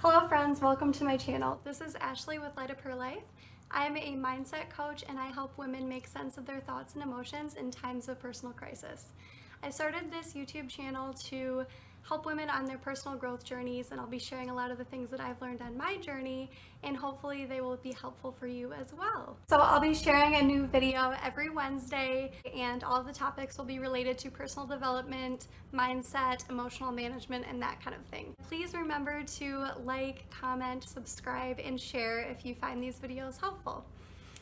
Hello friends, welcome to my channel. This is Ashley with Light Up Her Life. I'm a mindset coach and I help women make sense of their thoughts and emotions in times of personal crisis. I started this YouTube channel to help women on their personal growth journeys, and I'll be sharing a lot of the things that I've learned on my journey, and hopefully they will be helpful for you as well. So I'll be sharing a new video every Wednesday, and all of the topics will be related to personal development, mindset, emotional management, and that kind of thing. Please remember to like, comment, subscribe, and share if you find these videos helpful.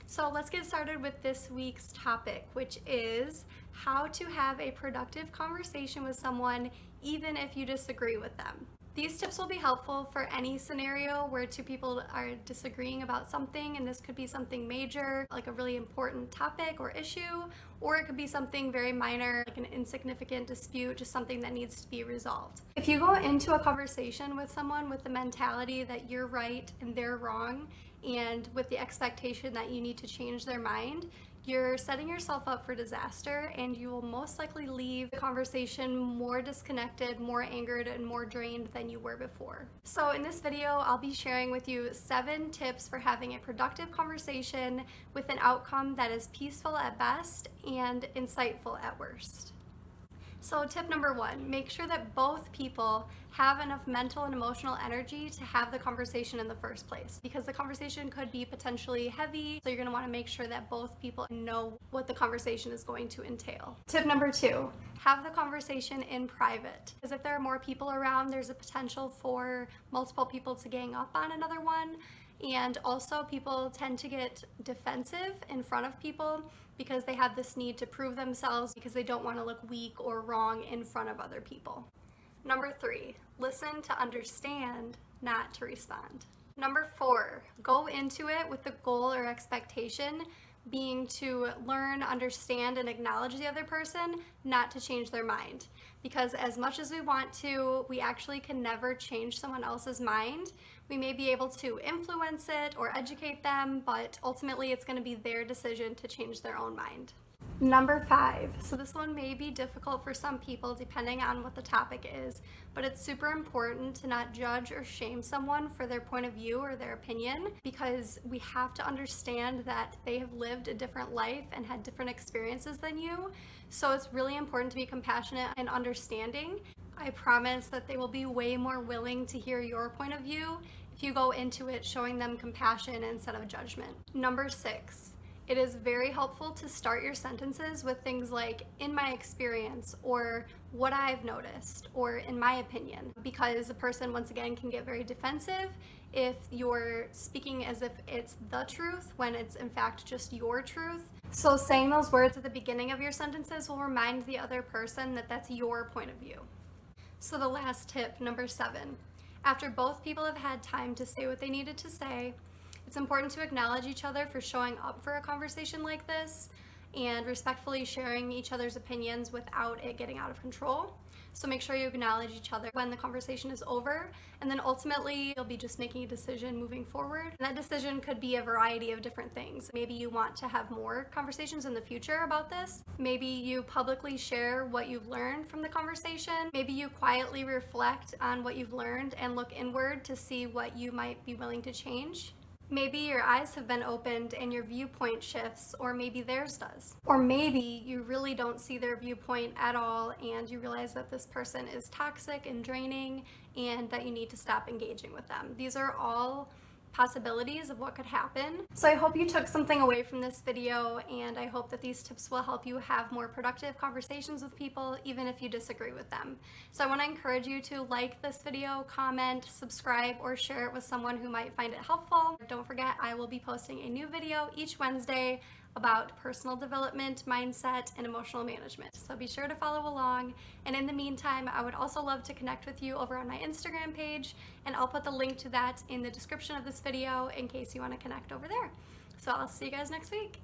So let's get started with this week's topic, which is how to have a productive conversation with someone even if you disagree with them. These tips will be helpful for any scenario where two people are disagreeing about something, and this could be something major, like a really important topic or issue, or it could be something very minor, like an insignificant dispute, just something that needs to be resolved. If you go into a conversation with someone with the mentality that you're right and they're wrong, and with the expectation that you need to change their mind, you're setting yourself up for disaster, and you will most likely leave the conversation more disconnected, more angered, and more drained than you were before. So in this video, I'll be sharing with you 7 tips for having a productive conversation with an outcome that is peaceful at best and insightful at worst. So tip number 1, make sure that both people have enough mental and emotional energy to have the conversation in the first place, because the conversation could be potentially heavy, so you're going to want to make sure that both people know what the conversation is going to entail. Tip number 2, have the conversation in private, because if there are more people around, there's a potential for multiple people to gang up on another one. And also, people tend to get defensive in front of people because they have this need to prove themselves, because they don't want to look weak or wrong in front of other people. Number 3, listen to understand, not to respond. Number 4, go into it with the goal or expectation being to learn, understand, and acknowledge the other person, not to change their mind. Because as much as we want to, we actually can never change someone else's mind. We may be able to influence it or educate them, but ultimately it's going to be their decision to change their own mind. Number 5, so this one may be difficult for some people depending on what the topic is, but it's super important to not judge or shame someone for their point of view or their opinion, because we have to understand that they have lived a different life and had different experiences than you. So it's really important to be compassionate and understanding. I promise that they will be way more willing to hear your point of view if you go into it showing them compassion instead of judgment. Number 6, it is very helpful to start your sentences with things like "in my experience" or "what I've noticed" or "in my opinion," because the person, once again, can get very defensive if you're speaking as if it's the truth when it's in fact just your truth. So saying those words at the beginning of your sentences will remind the other person that that's your point of view. So the last tip, number 7, after both people have had time to say what they needed to say, it's important to acknowledge each other for showing up for a conversation like this and respectfully sharing each other's opinions without it getting out of control. So make sure you acknowledge each other when the conversation is over, and then ultimately you'll be just making a decision moving forward. And that decision could be a variety of different things. Maybe you want to have more conversations in the future about this. Maybe you publicly share what you've learned from the conversation. Maybe you quietly reflect on what you've learned and look inward to see what you might be willing to change. Maybe your eyes have been opened and your viewpoint shifts, or maybe theirs does. Or maybe you really don't see their viewpoint at all and you realize that this person is toxic and draining and that you need to stop engaging with them. These are all possibilities of what could happen. So I hope you took something away from this video, and I hope that these tips will help you have more productive conversations with people even if you disagree with them. So I want to encourage you to like this video, comment, subscribe, or share it with someone who might find it helpful. Don't forget, I will be posting a new video each Wednesday about personal development, mindset, and emotional management. So be sure to follow along. And in the meantime, I would also love to connect with you over on my Instagram page, and I'll put the link to that in the description of this video in case you want to connect over there. So I'll see you guys next week.